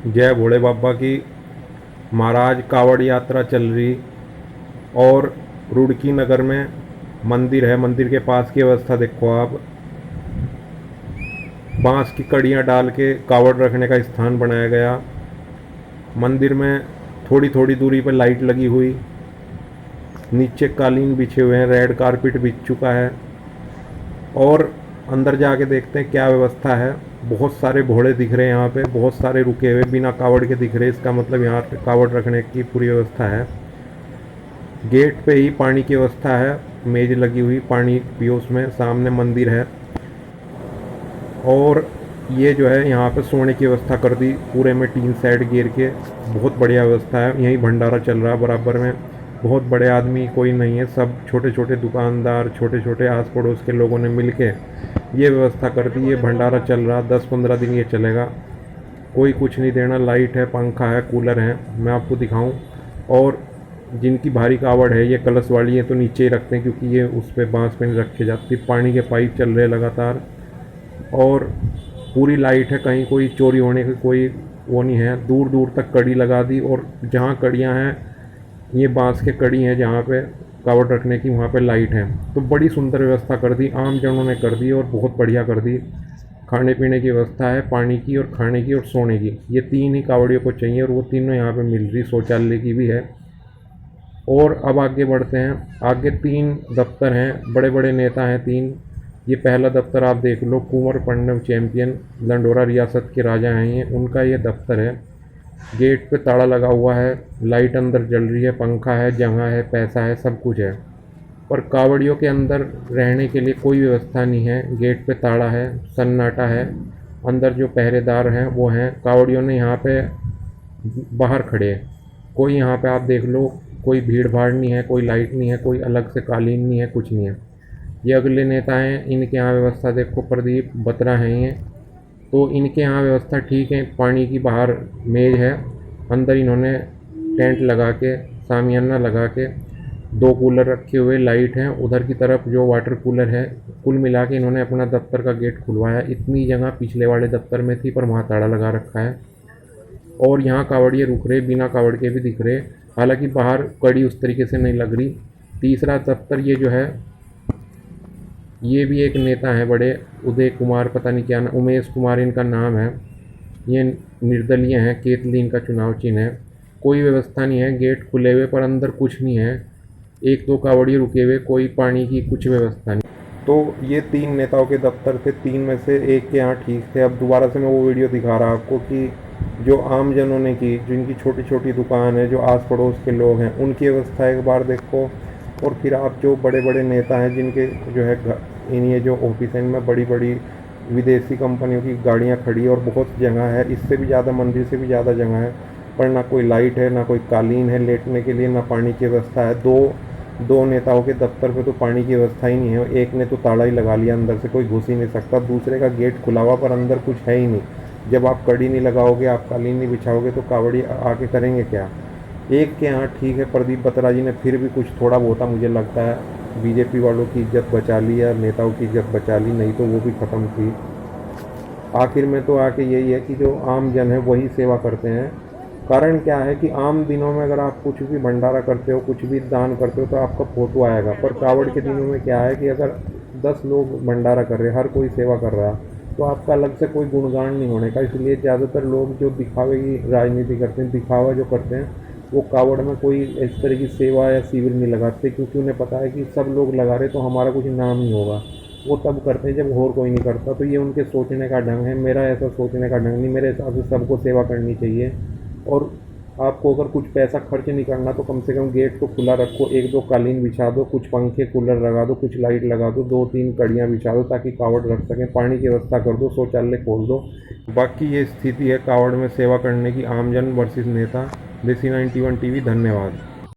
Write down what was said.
जय भोले बाबा की। महाराज कावड़ यात्रा चल रही और रुड़की नगर में मंदिर है। मंदिर के पास की व्यवस्था देखो आप। बांस की कड़ियाँ डाल के कावड़ रखने का स्थान बनाया गया। मंदिर में थोड़ी थोड़ी दूरी पर लाइट लगी हुई। नीचे कालीन बिछे हुए हैं, रेड कारपेट बिछ चुका है। और अंदर जाके देखते हैं क्या व्यवस्था है। बहुत सारे घोड़े दिख रहे हैं यहाँ पे, बहुत सारे रुके हुए बिना कावड़ के दिख रहे। इसका मतलब यहाँ पे कावड़ रखने की पूरी व्यवस्था है। गेट पे ही पानी की व्यवस्था है, मेज लगी हुई, पानी पियो उसमें। सामने मंदिर है और ये जो है यहाँ पे सोने की व्यवस्था कर दी पूरे में, टीन सेट घेर के। बहुत बढ़िया व्यवस्था है। यहीं भंडारा चल रहा है बराबर में। बहुत बड़े आदमी कोई नहीं है, सब छोटे छोटे दुकानदार, छोटे छोटे आस पड़ोस के लोगों ने मिल के ये व्यवस्था कर दी। ये भंडारा चल रहा 10-15 दिन ये चलेगा। कोई कुछ नहीं देना। लाइट है, पंखा है, कूलर है, मैं आपको दिखाऊं। और जिनकी भारी कावड़ है, ये कलश वाली है, तो नीचे ही रखते हैं क्योंकि ये उस पर बांस पे नहीं रखे जाती। पानी के पाइप चल रहे लगातार और पूरी लाइट है। कहीं कोई चोरी होने की कोई वो नहीं है। दूर दूर तक कड़ी लगा दी और जहाँ कड़ियाँ हैं ये बांस के कड़ी हैं, जहाँ पे कावड़ रखने की वहाँ पे लाइट है। तो बड़ी सुंदर व्यवस्था कर दी, आम जनों ने कर दी और बहुत बढ़िया कर दी। खाने पीने की व्यवस्था है, पानी की और खाने की और सोने की। ये तीन ही कावड़ियों को चाहिए और वो तीनों यहाँ पे मिल रही। शौचालय की भी है। और अब आगे बढ़ते हैं। आगे 3 दफ्तर हैं, बड़े बड़े नेता हैं 3। ये पहला दफ्तर आप देख लो, कुंवर पंडव चैंपियन, लंडोरा रियासत के राजा हैं ये, उनका ये दफ्तर है। गेट पे ताला लगा हुआ है, लाइट अंदर जल रही है, पंखा है, जगह है, पैसा है, सब कुछ है। पर कावड़ियों के अंदर रहने के लिए कोई व्यवस्था नहीं है। गेट पे ताला है, सन्नाटा है। अंदर जो पहरेदार हैं वो हैं। कावड़ियों ने यहाँ पे बाहर खड़े हैं। कोई यहाँ पे आप देख लो, कोई भीड़ भाड़ नहीं है, कोई लाइट नहीं है, कोई अलग से कालीन नहीं है, कुछ नहीं है। ये अगले नेता हैं, इनके यहाँ व्यवस्था देखो, प्रदीप बत्रा हैं ये। तो इनके यहाँ व्यवस्था ठीक है। पानी की बाहर मेज है, अंदर इन्होंने टेंट लगा के, सामियाना लगा के, 2 कूलर रखे हुए, लाइट है। उधर की तरफ जो वाटर कूलर है, कुल मिला के इन्होंने अपना दफ्तर का गेट खुलवाया। इतनी जगह पिछले वाले दफ्तर में थी पर वहाँ ताला लगा रखा है। और यहाँ कावड़िए रुक रहे, बिना कावड़ के भी दिख रहे। हालांकि बाहर कड़ी उस तरीके से नहीं लग रही। तीसरा दफ्तर ये जो है, ये भी एक नेता है बड़े, उदय कुमार, पता नहीं क्या उमेश कुमार इनका नाम है। ये निर्दलीय हैं, केतली इनका चुनाव चिन्ह है। कोई व्यवस्था नहीं है, गेट खुले हुए पर अंदर कुछ नहीं है। 1-2 कावड़िए रुके हुए, कोई पानी की कुछ व्यवस्था नहीं। तो ये 3 नेताओं के दफ्तर थे, 3 में से एक के यहाँ ठीक थे। अब दोबारा से मैं वो वीडियो दिखा रहा आपको कि जो आम जनों ने की, जिनकी छोटी छोटी दुकान है, जो आस पड़ोस के लोग हैं, उनकी व्यवस्था एक बार देखो। और फिर आप जो बड़े बड़े नेता हैं, जिनके जो है इन ये जो ऑफिस हैं, इनमें बड़ी बड़ी विदेशी कंपनियों की गाड़ियाँ खड़ी और बहुत जगह है, इससे भी ज़्यादा, मंदिर से भी ज़्यादा जगह है। पर ना कोई लाइट है, ना कोई कालीन है लेटने के लिए, ना पानी की व्यवस्था है। दो नेताओं के दफ्तर पे तो पानी की व्यवस्था ही नहीं है। एक ने तो ताला ही लगा लिया, अंदर से कोई घुस ही नहीं सकता। दूसरे का गेट खुला हुआ पर अंदर कुछ है ही नहीं। जब आप कड़ी नहीं लगाओगे, आप कालीन नहीं बिछाओगे तो कावड़ी आके करेंगे क्या। एक के यहाँ ठीक है, प्रदीप बत्रा जी ने फिर भी कुछ थोड़ा बहुत मुझे लगता है बीजेपी वालों की इज्जत बचा ली या नेताओं की इज्जत बचा ली, नहीं तो वो भी ख़त्म थी। आखिर में तो आके यही है कि जो आम जन है वही सेवा करते हैं। कारण क्या है कि आम दिनों में अगर आप कुछ भी भंडारा करते हो, कुछ भी दान करते हो तो आपका फोटो आएगा। पर कावड़ के दिनों में क्या है कि अगर 10 लोग भंडारा कर रहे, हर कोई सेवा कर रहा, तो आपका अलग से कोई गुणगान नहीं होने का। इसलिए ज़्यादातर लोग जो दिखावे की राजनीति करते हैं, दिखावा जो करते हैं, वो कावड़ में कोई इस तरह की सेवा या शिविर नहीं लगाते, क्योंकि उन्हें पता है कि सब लोग लगा रहे तो हमारा कुछ नाम नहीं होगा। वो तब करते हैं जब और कोई नहीं करता। तो ये उनके सोचने का ढंग है। मेरा ऐसा सोचने का ढंग नहीं। मेरे हिसाब से सबको सेवा करनी चाहिए। और आपको अगर कुछ पैसा खर्च नहीं करना तो कम से कम गेट को खुला रखो, 1-2 कालीन बिछा दो, कुछ पंखे कूलर लगा दो, कुछ लाइट लगा दो, 2-3 कड़ियाँ बिछा दो ताकि कावड़ रख सकें। पानी की व्यवस्था कर दो, शौचालय खोल दो। बाकी ये स्थिति है कावड़ में सेवा करने की, आमजन वर्सेस नेता। देसी 91 टीवी। धन्यवाद।